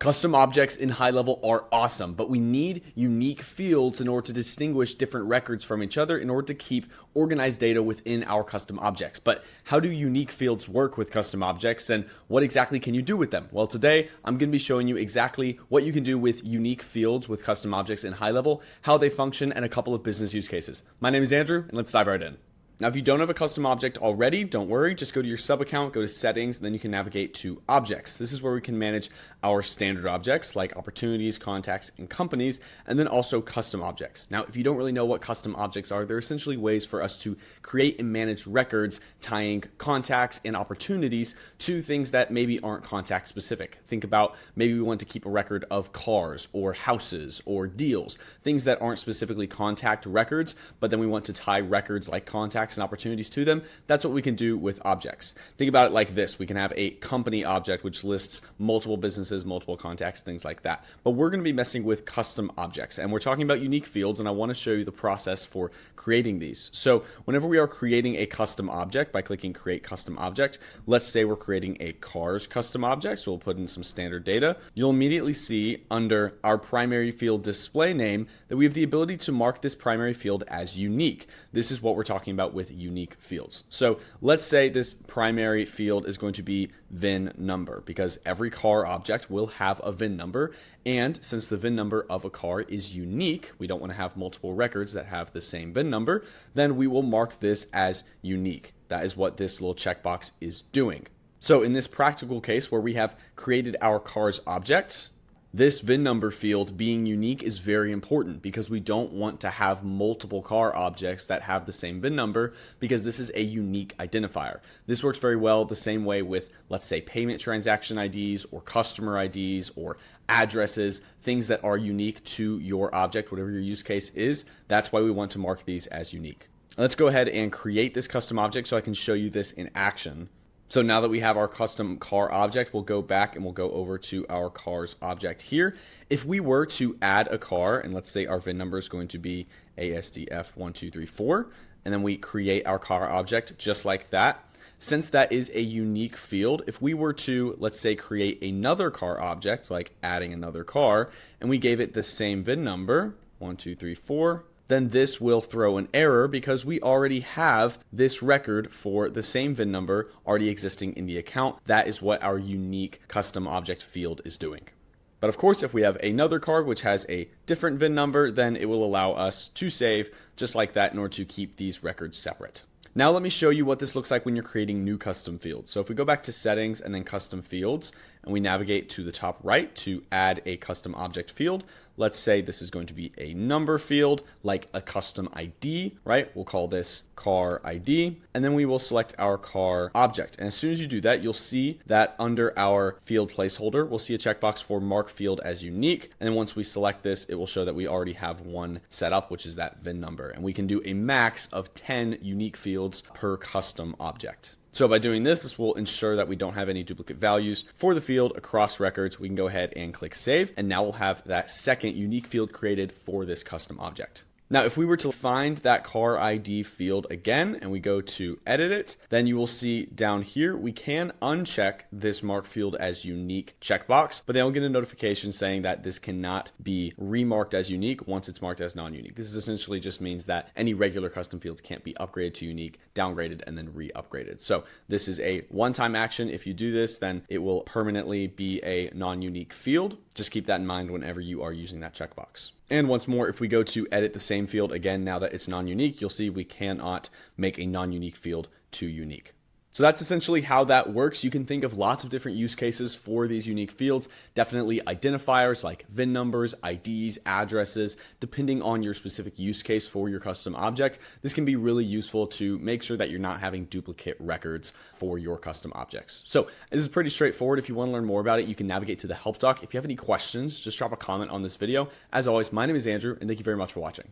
Custom objects in HighLevel are awesome, but we need unique fields in order to distinguish different records from each other in order to keep organized data within our custom objects. But how do unique fields work with custom objects, and what exactly can you do with them? Well, today I'm going to be showing you exactly what you can do with unique fields with custom objects in HighLevel, how they function, and a couple of business use cases. My name is Andrew, and let's dive right in. Now, if you don't have a custom object already, don't worry. Just go to your sub account, go to settings, and then you can navigate to objects. This is where we can manage our standard objects like opportunities, contacts, and companies, and then also custom objects. Now, if you don't really know what custom objects are, they're essentially ways for us to create and manage records tying contacts and opportunities to things that maybe aren't contact specific. Think about maybe we want to keep a record of cars or houses or deals, things that aren't specifically contact records, but then we want to tie records like contacts and opportunities to them. That's what we can do with objects. Think about it like this. We can have a company object which lists multiple businesses, multiple contacts, things like that. But we're going to be messing with custom objects, and we're talking about unique fields, and I want to show you the process for creating these. So whenever we are creating a custom object by clicking create custom object, let's say we're creating a cars custom object, so we'll put in some standard data. You'll immediately see under our primary field display name that we have the ability to mark this primary field as unique. This is what we're talking about with unique fields. So let's say this primary field is going to be VIN number, because every car object will have a VIN number, and since the VIN number of a car is unique, we don't want to have multiple records that have the same VIN number, then we will mark this as unique. That is what this little checkbox is doing. So in this practical case where we have created our cars object, this VIN number field being unique is very important because we don't want to have multiple car objects that have the same VIN number, because this is a unique identifier. This works very well the same way with, let's say, payment transaction IDs or customer IDs or addresses, things that are unique to your object, whatever your use case is. That's why we want to mark these as unique. Let's go ahead and create this custom object so I can show you this in action. So now that we have our custom car object, we'll go back and we'll go over to our cars object here. If we were to add a car, and let's say our VIN number is going to be ASDF1234, and then we create our car object just like that. Since that is a unique field, if we were to, let's say, create another car object, like adding another car, and we gave it the same VIN number, 1234, then this will throw an error because we already have this record for the same VIN number already existing in the account. That is what our unique custom object field is doing. But of course, if we have another card which has a different VIN number, then it will allow us to save just like that in order to keep these records separate. Now let me show you what this looks like when you're creating new custom fields. So if we go back to settings and then custom fields, and we navigate to the top right to add a custom object field, let's say this is going to be a number field, like a custom ID, right? We'll call this car ID, and then we will select our car object. And as soon as you do that, you'll see that under our field placeholder, we'll see a checkbox for mark field as unique. And then once we select this, it will show that we already have one set up, which is that VIN number. And we can do a max of 10 unique fields per custom object. So by doing this, this will ensure that we don't have any duplicate values for the field across records. We can go ahead and click save, and now we'll have that second unique field created for this custom object. Now, if we were to find that car ID field again and we go to edit it, then you will see down here we can uncheck this mark field as unique checkbox, but then we'll get a notification saying that this cannot be remarked as unique once it's marked as non-unique. This essentially just means that any regular custom fields can't be upgraded to unique, downgraded, and then re-upgraded. So this is a one-time action. If you do this, then it will permanently be a non-unique field. Just keep that in mind whenever you are using that checkbox. And once more, if we go to edit the same field again, now that it's non-unique, you'll see we cannot make a non-unique field to unique. So that's essentially how that works. You can think of lots of different use cases for these unique fields. Definitely identifiers like VIN numbers, IDs, addresses, depending on your specific use case for your custom object. This can be really useful to make sure that you're not having duplicate records for your custom objects. So this is pretty straightforward. If you want to learn more about it, you can navigate to the help doc. If you have any questions, just drop a comment on this video. As always, my name is Andrew, and thank you very much for watching.